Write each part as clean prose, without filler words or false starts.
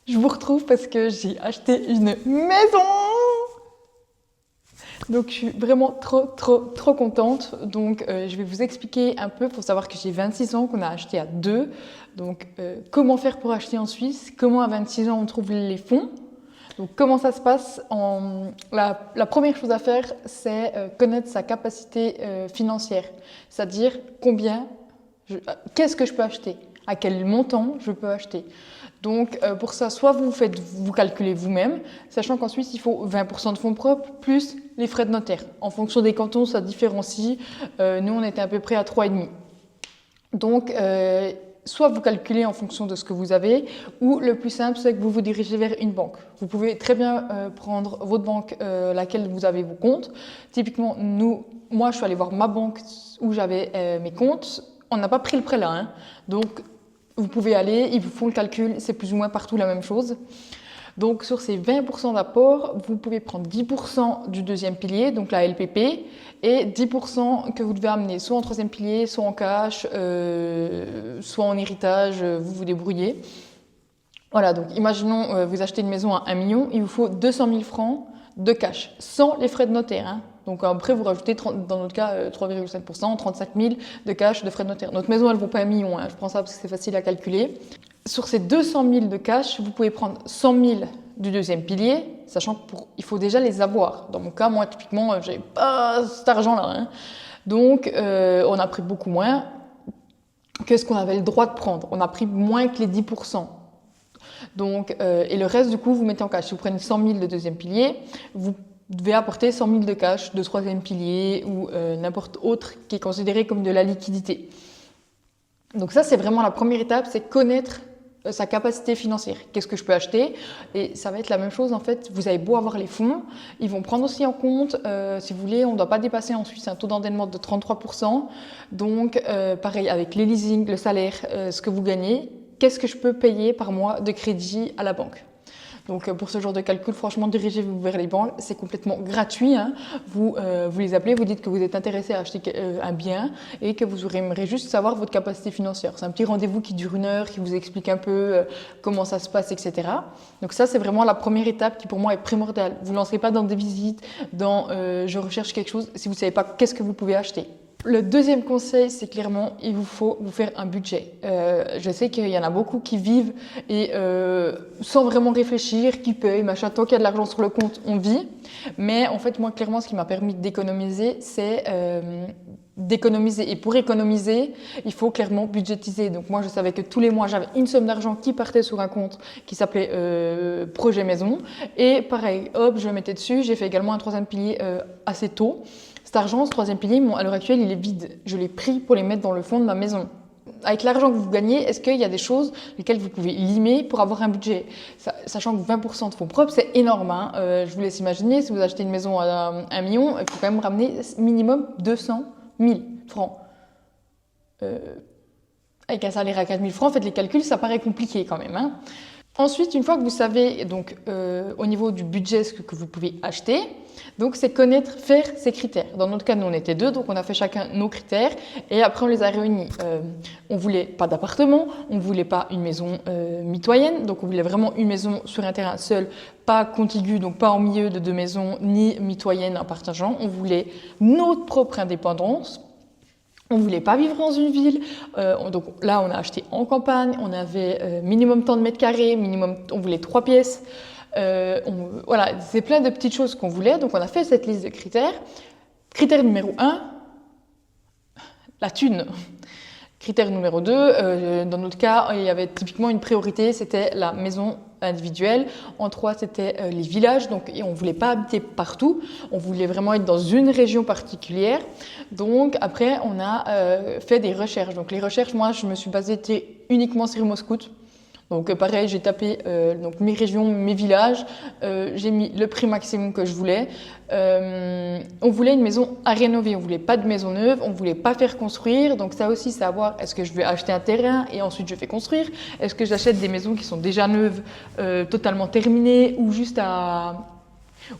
Je vous retrouve parce que j'ai acheté une maison. Donc je suis vraiment trop contente. Donc je vais vous expliquer un peu. Pour savoir que j'ai 26 ans, qu'on a acheté à deux. Donc comment faire pour acheter en Suisse, comment à 26 ans on trouve les fonds. Donc comment ça se passe la première chose à faire, c'est connaître sa capacité financière. C'est-à-dire qu'est-ce que je peux acheter, à quel montant je peux acheter. Donc pour ça, soit vous calculez vous-même, sachant qu'en Suisse, il faut 20% de fonds propres plus les frais de notaire. En fonction des cantons, ça différencie. Nous, on était à peu près à 3,5. Donc, soit vous calculez en fonction de ce que vous avez, ou le plus simple, c'est que vous vous dirigez vers une banque. Vous pouvez très bien prendre votre banque, laquelle vous avez vos comptes. Typiquement, moi, je suis allée voir ma banque où j'avais mes comptes. On n'a pas pris le prêt là, hein. Donc, vous pouvez aller, ils vous font le calcul, c'est plus ou moins partout la même chose. Donc sur ces 20% d'apport, vous pouvez prendre 10% du deuxième pilier, donc la LPP, et 10% que vous devez amener soit en troisième pilier, soit en cash, soit en héritage, vous vous débrouillez. Voilà, donc imaginons vous achetez une maison à 1 million, il vous faut 200 000 francs de cash, sans les frais de notaire, hein. Donc après, vous rajoutez, dans notre cas, 3,5%, 35 000 de cash, de frais de notaire. Notre maison, elle ne vaut pas 1 million, hein. Je prends ça parce que c'est facile à calculer. Sur ces 200 000 de cash, vous pouvez prendre 100 000 du deuxième pilier, sachant qu'il faut déjà les avoir. Dans mon cas, moi, typiquement, je n'avais pas cet argent-là, hein. Donc, on a pris beaucoup moins que ce qu'on avait le droit de prendre. On a pris moins que les 10%. Donc, et le reste, du coup, vous mettez en cash. Si vous prenez 100 000 de deuxième pilier, vous devez apporter 100 000 de cash de troisième pilier ou n'importe autre qui est considéré comme de la liquidité. Donc ça, c'est vraiment la première étape, c'est connaître sa capacité financière. Qu'est-ce que je peux acheter? Et ça va être la même chose, en fait. Vous avez beau avoir les fonds, ils vont prendre aussi en compte, si vous voulez, on ne doit pas dépasser en Suisse un taux d'endettement de 33%. Donc, pareil, avec les leasing, le salaire, ce que vous gagnez, qu'est-ce que je peux payer par mois de crédit à la banque? Donc pour ce genre de calcul, franchement, dirigez-vous vers les banques, c'est complètement gratuit, hein. Vous les appelez, vous dites que vous êtes intéressé à acheter un bien et que vous aimeriez juste savoir votre capacité financière. C'est un petit rendez-vous qui dure 1 heure, qui vous explique un peu comment ça se passe, etc. Donc ça, c'est vraiment la première étape qui pour moi est primordiale. Vous ne lancerez pas dans des visites, dans je recherche quelque chose si vous ne savez pas qu'est-ce que vous pouvez acheter. Le deuxième conseil, c'est clairement, il vous faut vous faire un budget. Je sais qu'il y en a beaucoup qui vivent et sans vraiment réfléchir, qui payent, machin, tant qu'il y a de l'argent sur le compte, on vit. Mais en fait, moi, clairement, ce qui m'a permis d'économiser, c'est d'économiser. Et pour économiser, il faut clairement budgétiser. Donc moi, je savais que tous les mois, j'avais une somme d'argent qui partait sur un compte qui s'appelait Projet Maison. Et pareil, hop, je le mettais dessus. J'ai fait également un troisième pilier assez tôt. Cet argent, ce troisième pilier, à l'heure actuelle, il est vide. Je l'ai pris pour les mettre dans le fond de ma maison. Avec l'argent que vous gagnez, est-ce qu'il y a des choses lesquelles vous pouvez limer pour avoir un budget? Sachant que 20% de fonds propres, c'est énorme, hein. Je vous laisse imaginer, si vous achetez une maison à 1 million, il faut quand même ramener minimum 200 000 francs. Avec un salaire à 4 000 francs, faites les calculs, ça paraît compliqué quand même, hein. Ensuite, une fois que vous savez donc au niveau du budget ce que vous pouvez acheter, donc c'est connaître, faire ces critères. Dans notre cas, nous on était deux, donc on a fait chacun nos critères et après on les a réunis. On voulait pas d'appartement, on voulait pas une maison mitoyenne, donc on voulait vraiment une maison sur un terrain seul, pas contiguë, donc pas en milieu de deux maisons, ni mitoyenne en partageant. On voulait notre propre indépendance. On ne voulait pas vivre dans une ville, donc là on a acheté en campagne, on avait minimum tant de mètres carrés, on voulait 3 pièces, voilà, c'est plein de petites choses qu'on voulait, donc on a fait cette liste de critères. Critère numéro 1, la thune. Critère numéro 2, dans notre cas, il y avait typiquement une priorité, c'était la maison individuelle. En 3, c'était les villages, donc on ne voulait pas habiter partout, on voulait vraiment être dans une région particulière. Donc après, on a fait des recherches. Donc les recherches, moi, je me suis basée uniquement sur Moscout. Donc pareil, j'ai tapé donc mes régions, mes villages, j'ai mis le prix maximum que je voulais. On voulait une maison à rénover, on voulait pas de maison neuve, on voulait pas faire construire. Donc ça aussi, c'est à voir, est-ce que je vais acheter un terrain et ensuite je fais construire? Est-ce que j'achète des maisons qui sont déjà neuves, totalement terminées ou juste à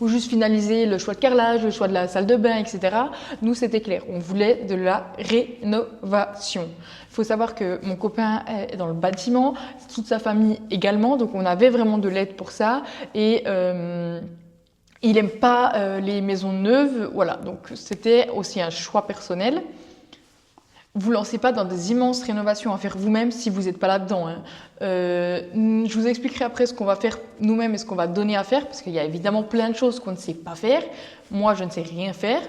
ou juste finaliser le choix de carrelage, le choix de la salle de bain, etc. Nous, c'était clair. On voulait de la rénovation. Il faut savoir que mon copain est dans le bâtiment, toute sa famille également, donc on avait vraiment de l'aide pour ça. Et il n'aime pas les maisons neuves, voilà. Donc c'était aussi un choix personnel. Vous ne lancez pas dans des immenses rénovations à faire vous-même si vous n'êtes pas là-dedans. Hein. Je vous expliquerai après ce qu'on va faire nous-mêmes et ce qu'on va donner à faire, parce qu'il y a évidemment plein de choses qu'on ne sait pas faire. Moi, je ne sais rien faire.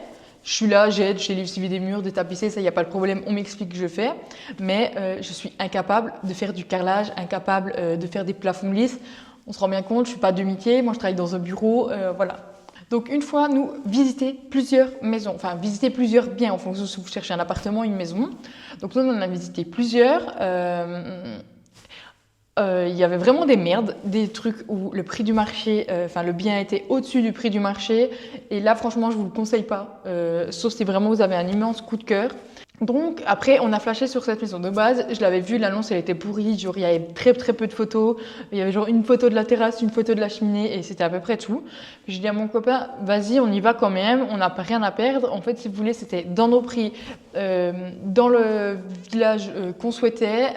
Je suis là, j'aide, j'ai suivi des murs, des tapissés, ça, il n'y a pas de problème, on m'explique que je fais. Mais je suis incapable de faire du carrelage, incapable de faire des plafonds lisses. On se rend bien compte, je ne suis pas de métier, moi je travaille dans un bureau, voilà. Donc une fois, nous, visiter plusieurs maisons, enfin visiter plusieurs biens en fonction de si vous cherchez un appartement ou une maison. Donc nous, on en a visité plusieurs. Il y avait vraiment des merdes, des trucs où le prix du marché, le bien était au-dessus du prix du marché. Et là, franchement, je vous le conseille pas, sauf si vraiment vous avez un immense coup de cœur. Donc après, on a flashé sur cette maison de base. Je l'avais vue, l'annonce elle était pourrie. Genre il y avait très peu de photos. Il y avait genre une photo de la terrasse, une photo de la cheminée et c'était à peu près tout. J'ai dit à mon copain, vas-y, on y va quand même. On n'a pas rien à perdre. En fait, si vous voulez, c'était dans nos prix, dans le village qu'on souhaitait.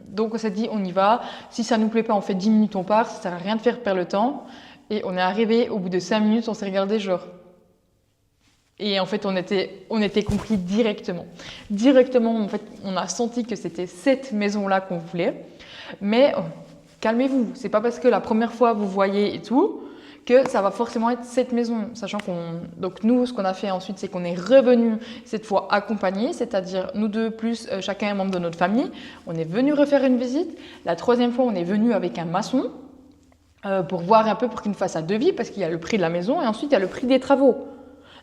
Donc on s'est dit, on y va. Si ça nous plaît pas, on fait 10 minutes, on part. Ça sert à rien de faire perdre le temps. Et on est arrivé au bout de 5 minutes, on s'est regardé genre. Et en fait, on était compris directement. Directement, en fait, on a senti que c'était cette maison-là qu'on voulait. Mais calmez-vous, c'est pas parce que la première fois vous voyez et tout que ça va forcément être cette maison. Sachant donc nous, ce qu'on a fait ensuite, c'est qu'on est revenu cette fois accompagnés, c'est-à-dire nous deux plus chacun un membre de notre famille. On est venu refaire une visite. La troisième fois, on est venu avec un maçon pour voir un peu, pour qu'il nous fasse un devis, parce qu'il y a le prix de la maison et ensuite il y a le prix des travaux.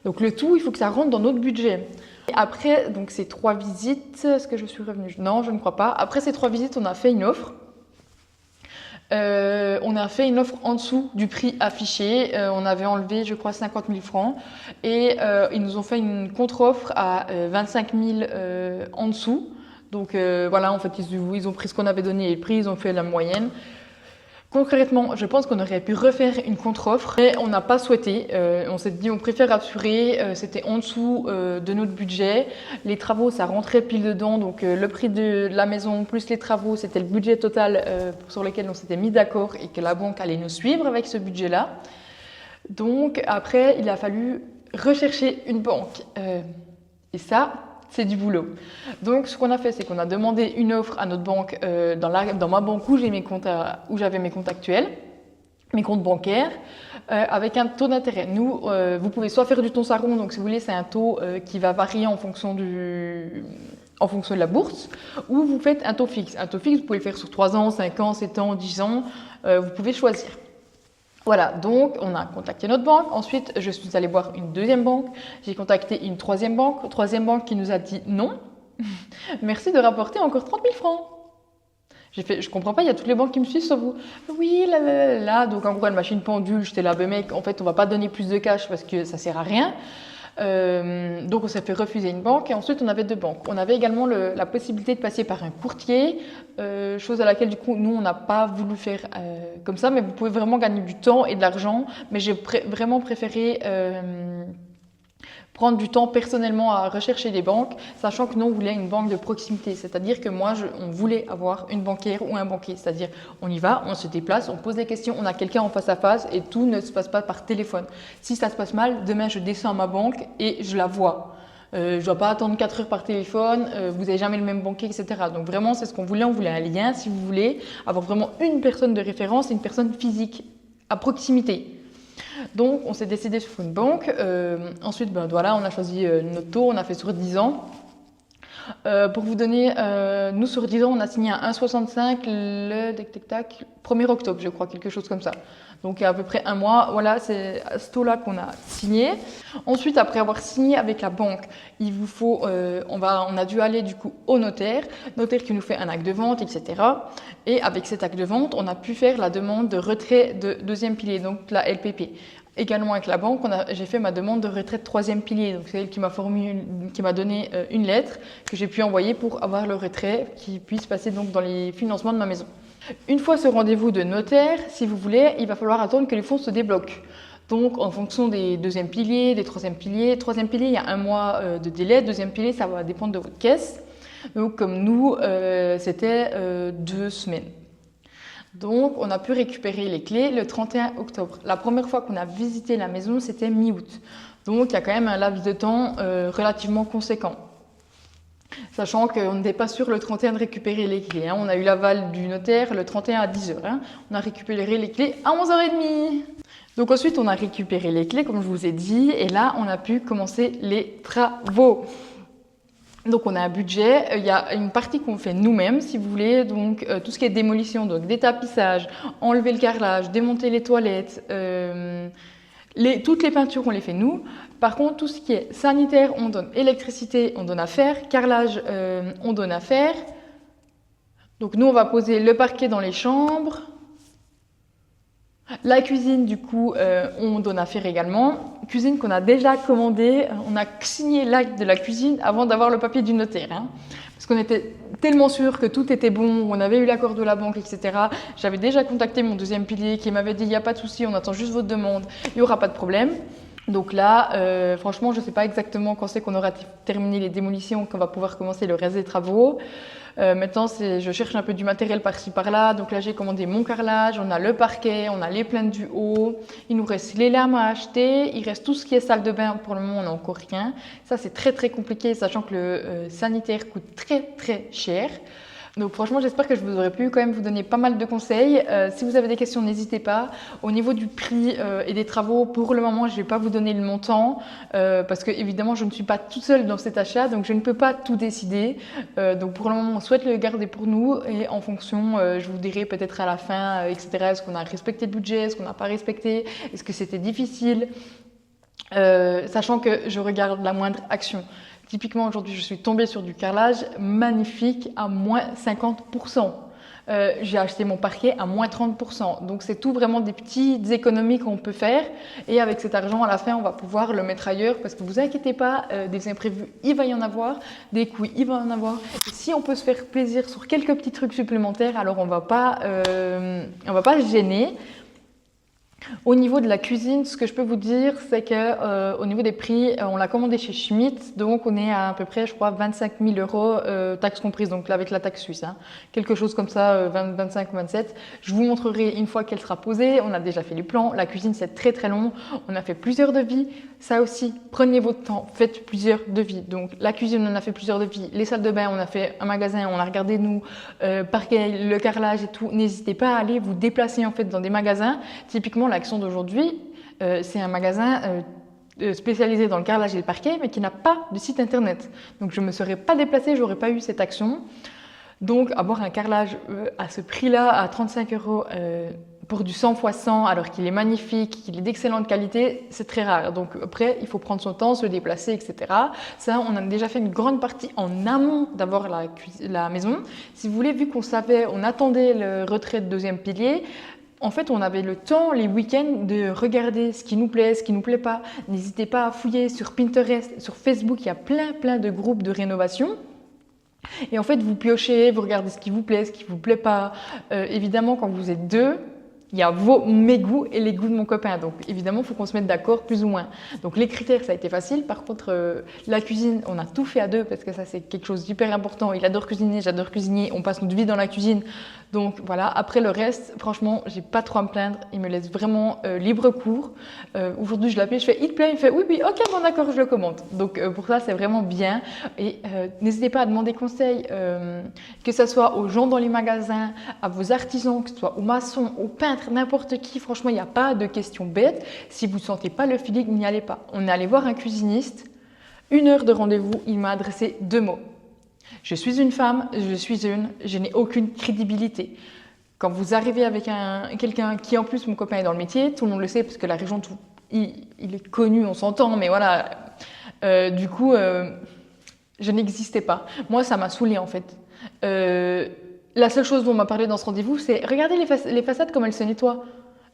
Donc le tout, il faut que ça rentre dans notre budget. Et après, donc ces 3 visites, est-ce que je suis revenue? Non, je ne crois pas. Après ces 3 visites, on a fait une offre. On a fait une offre en dessous du prix affiché. On avait enlevé, je crois, 50 000 francs. Et ils nous ont fait une contre-offre à 25 000 en dessous. Donc voilà, en fait, ils ont pris ce qu'on avait donné et le prix, ils ont fait la moyenne. Concrètement, je pense qu'on aurait pu refaire une contre-offre, mais on n'a pas souhaité. On s'est dit on préfère assurer, c'était en dessous de notre budget. Les travaux, ça rentrait pile dedans, donc le prix de la maison plus les travaux, c'était le budget total sur lequel on s'était mis d'accord et que la banque allait nous suivre avec ce budget-là. Donc après, il a fallu rechercher une banque. Et ça, c'est du boulot. Donc, ce qu'on a fait, c'est qu'on a demandé une offre à notre banque dans ma banque où j'avais mes comptes actuels, mes comptes bancaires, avec un taux d'intérêt. Nous, vous pouvez soit faire du taux Saron, donc si vous voulez, c'est un taux qui va varier en fonction de la bourse, ou vous faites un taux fixe. Un taux fixe, vous pouvez le faire sur 3 ans, 5 ans, 7 ans, 10 ans, vous pouvez choisir. Voilà, donc on a contacté notre banque. Ensuite, je suis allée voir une deuxième banque. J'ai contacté une troisième banque qui nous a dit non. Merci de rapporter encore 30 000 francs. J'ai fait, je comprends pas, il y a toutes les banques qui me suivent sauf vous. Oui, là. Donc en gros, elle m'a acheté une pendule. J'étais là, ben mec, en fait, on va pas donner plus de cash parce que ça sert à rien. Donc on s'est fait refuser une banque et ensuite on avait 2 banques. On avait également la possibilité de passer par un courtier, chose à laquelle du coup nous on n'a pas voulu faire comme ça, mais vous pouvez vraiment gagner du temps et de l'argent, mais j'ai vraiment préféré prendre du temps personnellement à rechercher des banques, sachant que nous on voulait une banque de proximité, c'est-à-dire que moi on voulait avoir une banquière ou un banquier, c'est-à-dire on y va, on se déplace, on pose des questions, on a quelqu'un en face à face et tout ne se passe pas par téléphone. Si ça se passe mal, demain je descends à ma banque et je la vois. Je ne dois pas attendre 4 heures par téléphone, vous n'avez jamais le même banquier, etc. Donc vraiment c'est ce qu'on voulait, on voulait un lien si vous voulez, avoir vraiment une personne de référence, une personne physique à proximité. Donc, on s'est décidé sur une banque. Ensuite, on a choisi notre taux, on a fait sur 10 ans. Pour vous donner, nous sur 10 ans, on a signé à 1,65 le 1er octobre, je crois, quelque chose comme ça. Donc, il y a à peu près un mois, voilà, c'est à ce taux-là qu'on a signé. Ensuite, après avoir signé avec la banque, il vous faut, on a dû aller du coup au notaire qui nous fait un acte de vente, etc. Et avec cet acte de vente, on a pu faire la demande de retrait de 2e pilier, donc la LPP. Également avec la banque, j'ai fait ma demande de retrait de 3e pilier. Donc c'est elle qui m'a donné une lettre que j'ai pu envoyer pour avoir le retrait qui puisse passer donc dans les financements de ma maison. Une fois ce rendez-vous de notaire, si vous voulez, il va falloir attendre que les fonds se débloquent. Donc, en fonction des deuxièmes piliers, des troisièmes piliers, il y a 1 mois de délai. Deuxième pilier, ça va dépendre de votre caisse. Donc, comme nous, c'était 2 semaines. Donc, on a pu récupérer les clés le 31 octobre. La première fois qu'on a visité la maison, c'était mi-août. Donc, il y a quand même un laps de temps relativement conséquent. Sachant qu'on n'était pas sûr le 31 de récupérer les clés. On a eu l'aval du notaire le 31 à 10h. On a récupéré les clés à 11h30. Donc ensuite, on a récupéré les clés, comme je vous ai dit. Et là, on a pu commencer les travaux. Donc on a un budget, il y a une partie qu'on fait nous-mêmes si vous voulez, donc tout ce qui est démolition, donc détapissage, enlever le carrelage, démonter les toilettes, toutes les peintures on les fait nous. Par contre tout ce qui est sanitaire on donne, électricité on donne à faire, carrelage on donne à faire. Donc nous on va poser le parquet dans les chambres. La cuisine, du coup, on donne à faire également. Cuisine qu'on a déjà commandée. On a signé l'acte de la cuisine avant d'avoir le papier du notaire. Parce qu'on était tellement sûr que tout était bon, on avait eu l'accord de la banque, etc. J'avais déjà contacté mon deuxième pilier qui m'avait dit « il n'y a pas de souci, on attend juste votre demande, il n'y aura pas de problème ». Donc là, franchement, je ne sais pas exactement quand c'est qu'on aura terminé les démolitions, qu'on va pouvoir commencer le reste des travaux. Maintenant, je cherche un peu du matériel par-ci par-là. Donc là, j'ai commandé mon carrelage, on a le parquet, on a les plaintes du haut. Il nous reste les lames à acheter. Il reste tout ce qui est salle de bain. Pour le moment, on n'a encore rien. Ça, c'est très très compliqué, sachant que le sanitaire coûte très très cher. Donc franchement, j'espère que je vous aurais pu quand même vous donner pas mal de conseils. Si vous avez des questions, n'hésitez pas. Au niveau du prix et des travaux, pour le moment, je ne vais pas vous donner le montant parce que évidemment, je ne suis pas toute seule dans cet achat, donc je ne peux pas tout décider. Donc pour le moment, on souhaite le garder pour nous et en fonction, je vous dirai peut-être à la fin, etc. Est-ce qu'on a respecté le budget, est-ce qu'on n'a pas respecté, est-ce que c'était difficile, sachant que je regarde la moindre action. Typiquement, aujourd'hui, je suis tombée sur du carrelage magnifique à moins 50%. J'ai acheté mon parquet à moins 30%. Donc, c'est tout vraiment des petites économies qu'on peut faire. Et avec cet argent, à la fin, on va pouvoir le mettre ailleurs. Parce que vous inquiétez pas, des imprévus, il va y en avoir. Des coûts, il va y en avoir. Et si on peut se faire plaisir sur quelques petits trucs supplémentaires, alors on va pas se gêner. Au niveau de la cuisine, ce que je peux vous dire, c'est que au niveau des prix, on l'a commandé chez Schmitt, donc on est à peu près, je crois, 25 000 €, taxes comprises, donc là, avec la taxe suisse, quelque chose comme ça, 25 ou 27. Je vous montrerai une fois qu'elle sera posée. On a déjà fait les plans. La cuisine, c'est très très long. On a fait plusieurs devis. Ça aussi, prenez votre temps, faites plusieurs devis. Donc la cuisine, on a fait plusieurs devis. Les salles de bain, on a fait un magasin, on a regardé nous, parquet, le carrelage et tout. N'hésitez pas à aller vous déplacer en fait dans des magasins. Typiquement, l'action d'aujourd'hui, c'est un magasin spécialisé dans le carrelage et le parquet, mais qui n'a pas de site internet. Donc je ne me serais pas déplacée, j'aurais pas eu cette action. Donc avoir un carrelage à ce prix-là, à 35 € pour du 100 x 100, alors qu'il est magnifique, qu'il est d'excellente qualité, c'est très rare. Donc après, il faut prendre son temps, se déplacer, etc. Ça, on a déjà fait une grande partie en amont d'avoir la maison. Si vous voulez, vu qu'on savait, on attendait le retrait de deuxième pilier, en fait, on avait le temps, les week-ends, de regarder ce qui nous plaît, ce qui nous plaît pas. N'hésitez pas à fouiller sur Pinterest, sur Facebook, il y a plein de groupes de rénovation. Et en fait, vous piochez, vous regardez ce qui vous plaît, ce qui vous plaît pas. Évidemment, quand vous êtes deux, il y a mes goûts et les goûts de mon copain. Donc évidemment, il faut qu'on se mette d'accord plus ou moins. Donc les critères, ça a été facile. Par contre, la cuisine, on a tout fait à deux parce que ça, c'est quelque chose d'hyper important. Il adore cuisiner, j'adore cuisiner. On passe notre vie dans la cuisine. Donc voilà, après le reste, franchement, j'ai pas trop à me plaindre. Il me laisse vraiment libre cours. Aujourd'hui, je l'appelle, je fais « il te plaît ?» Il me fait « oui, ok, bon d'accord, je le commande ». Donc pour ça, c'est vraiment bien. Et n'hésitez pas à demander conseil, que ce soit aux gens dans les magasins, à vos artisans, que ce soit aux maçons, aux peintres, n'importe qui. Franchement, il n'y a pas de questions bêtes. Si vous ne sentez pas le feeling, n'y allez pas. On est allé voir un cuisiniste, 1 heure de rendez-vous, il m'a adressé 2 mots. Je suis une femme, je n'ai aucune crédibilité. Quand vous arrivez avec quelqu'un qui, en plus, mon copain est dans le métier, tout le monde le sait parce que la région, il est connu, on s'entend, mais voilà. Du coup, je n'existais pas. Moi, ça m'a saoulée en fait. La seule chose dont on m'a parlé dans ce rendez-vous, c'est regardez les façades comme elles se nettoient.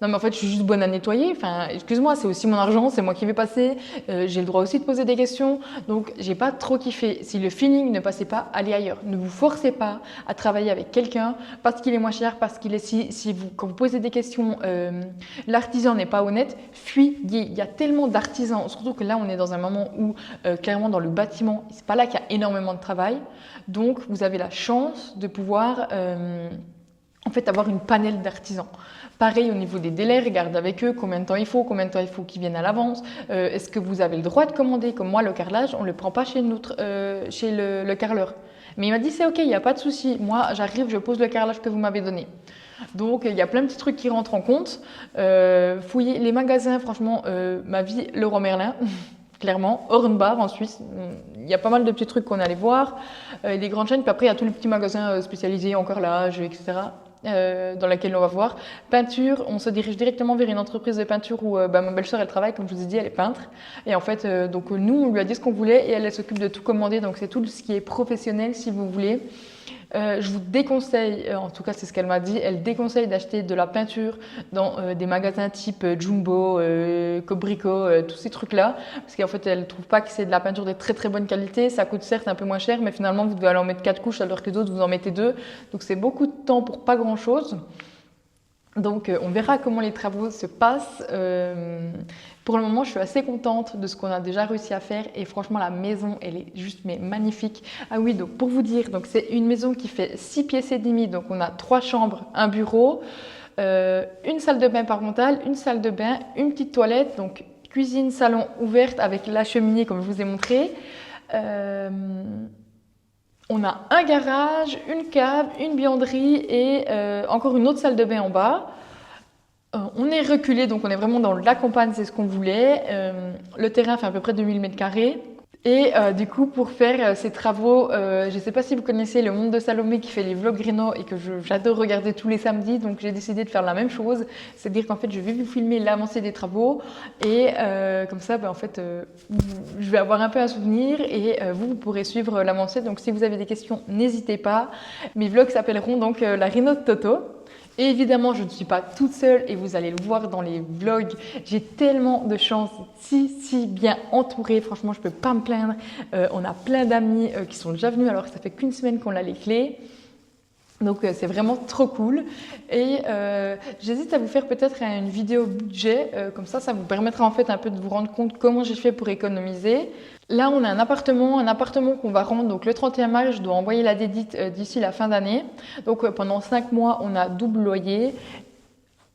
Non mais en fait je suis juste bonne à nettoyer, enfin excuse-moi, c'est aussi mon argent, c'est moi qui vais passer, j'ai le droit aussi de poser des questions, donc j'ai pas trop kiffé. Si le feeling ne passait pas, allez ailleurs. Ne vous forcez pas à travailler avec quelqu'un parce qu'il est moins cher, parce qu'il est si vous, quand vous posez des questions, l'artisan n'est pas honnête, fuyez. Il y a tellement d'artisans, surtout que là on est dans un moment où clairement dans le bâtiment, c'est pas là qu'il y a énormément de travail, donc vous avez la chance de pouvoir en fait avoir une panel d'artisans. Pareil au niveau des délais, regardez avec eux combien de temps il faut qu'ils viennent à l'avance. Est-ce que vous avez le droit de commander? Comme moi, le carrelage, on ne le prend pas chez le carreleur. Mais il m'a dit c'est ok, il n'y a pas de souci. Moi, j'arrive, je pose le carrelage que vous m'avez donné. Donc, il y a plein de petits trucs qui rentrent en compte. Fouiller les magasins, franchement, ma vie, Leroy Merlin. Clairement, Hornbach en Suisse, il y a pas mal de petits trucs qu'on allait voir, des grandes chaînes, puis après il y a tous les petits magasins spécialisés en carrelage, etc. Dans laquelle on va voir. Peinture, on se dirige directement vers une entreprise de peinture où ma belle-sœur elle travaille, comme je vous ai dit, elle est peintre. Et en fait, donc nous on lui a dit ce qu'on voulait et elle s'occupe de tout commander, donc c'est tout ce qui est professionnel si vous voulez. Je vous déconseille, en tout cas c'est ce qu'elle m'a dit, elle déconseille d'acheter de la peinture dans des magasins type Jumbo, Cobrico, tous ces trucs-là, parce qu'en fait elle ne trouve pas que c'est de la peinture de très très bonne qualité, ça coûte certes un peu moins cher, mais finalement vous devez aller en mettre 4 couches alors que d'autres vous en mettez 2, donc c'est beaucoup de temps pour pas grand-chose. Donc on verra comment les travaux se passent. Pour le moment, je suis assez contente de ce qu'on a déjà réussi à faire et franchement la maison elle est juste mais magnifique. Ah oui, donc pour vous dire, donc c'est une maison qui fait 6 pièces et demie, donc on a 3 chambres, un bureau, une salle de bain parentale, une salle de bain, une petite toilette, donc cuisine, salon ouverte avec la cheminée comme je vous ai montré. On a un garage, une cave, une buanderie et encore une autre salle de bain en bas. On est reculé, donc on est vraiment dans la campagne, c'est ce qu'on voulait. Le terrain fait à peu près 2000 m². Et du coup, pour faire ces travaux, je ne sais pas si vous connaissez le Monde de Salomé qui fait les vlogs Réno et que j'adore regarder tous les samedis, donc j'ai décidé de faire la même chose. C'est-à-dire qu'en fait, je vais vous filmer l'avancée des travaux et comme ça, en fait, je vais avoir un peu un souvenir et vous pourrez suivre l'avancée. Donc si vous avez des questions, n'hésitez pas. Mes vlogs s'appelleront donc la Réno de Toto. Et évidemment, je ne suis pas toute seule et vous allez le voir dans les vlogs. J'ai tellement de chance, si bien entourée. Franchement, je ne peux pas me plaindre. On a plein d'amis qui sont déjà venus alors que ça fait qu'une semaine qu'on a les clés. Donc c'est vraiment trop cool et j'hésite à vous faire peut-être une vidéo budget, comme ça vous permettra en fait un peu de vous rendre compte comment j'ai fait pour économiser. Là on a un appartement qu'on va rendre, donc le 31 mars je dois envoyer la dédite d'ici la fin d'année. Donc pendant 5 mois on a double loyer.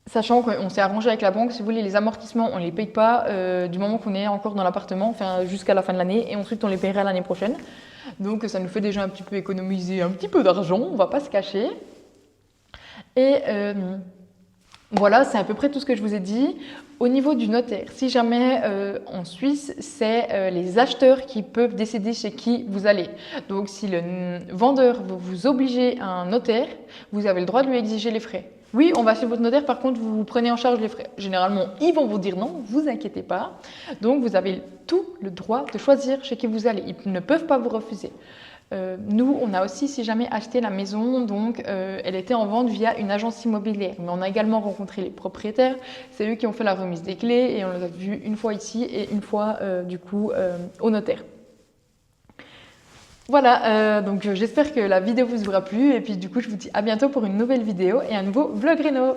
Sachant qu'on s'est arrangé avec la banque, si vous voulez, les amortissements, on ne les paye pas du moment qu'on est encore dans l'appartement, enfin jusqu'à la fin de l'année, et ensuite on les paiera l'année prochaine. Donc ça nous fait déjà un petit peu économiser un petit peu d'argent, on ne va pas se cacher. Et voilà, c'est à peu près tout ce que je vous ai dit. Au niveau du notaire, si jamais en Suisse, c'est les acheteurs qui peuvent décider chez qui vous allez. Donc si le vendeur veut vous obliger à un notaire, vous avez le droit de lui exiger les frais. Oui, on va chez votre notaire, par contre, vous prenez en charge les frais. Généralement, ils vont vous dire non, vous inquiétez pas. Donc, vous avez tout le droit de choisir chez qui vous allez. Ils ne peuvent pas vous refuser. Nous, on a aussi, si jamais, acheté la maison, donc elle était en vente via une agence immobilière. Mais on a également rencontré les propriétaires. C'est eux qui ont fait la remise des clés et on les a vus une fois ici et une fois, du coup, au notaire. Voilà, donc j'espère que la vidéo vous aura plu et puis du coup je vous dis à bientôt pour une nouvelle vidéo et un nouveau vlog Réno.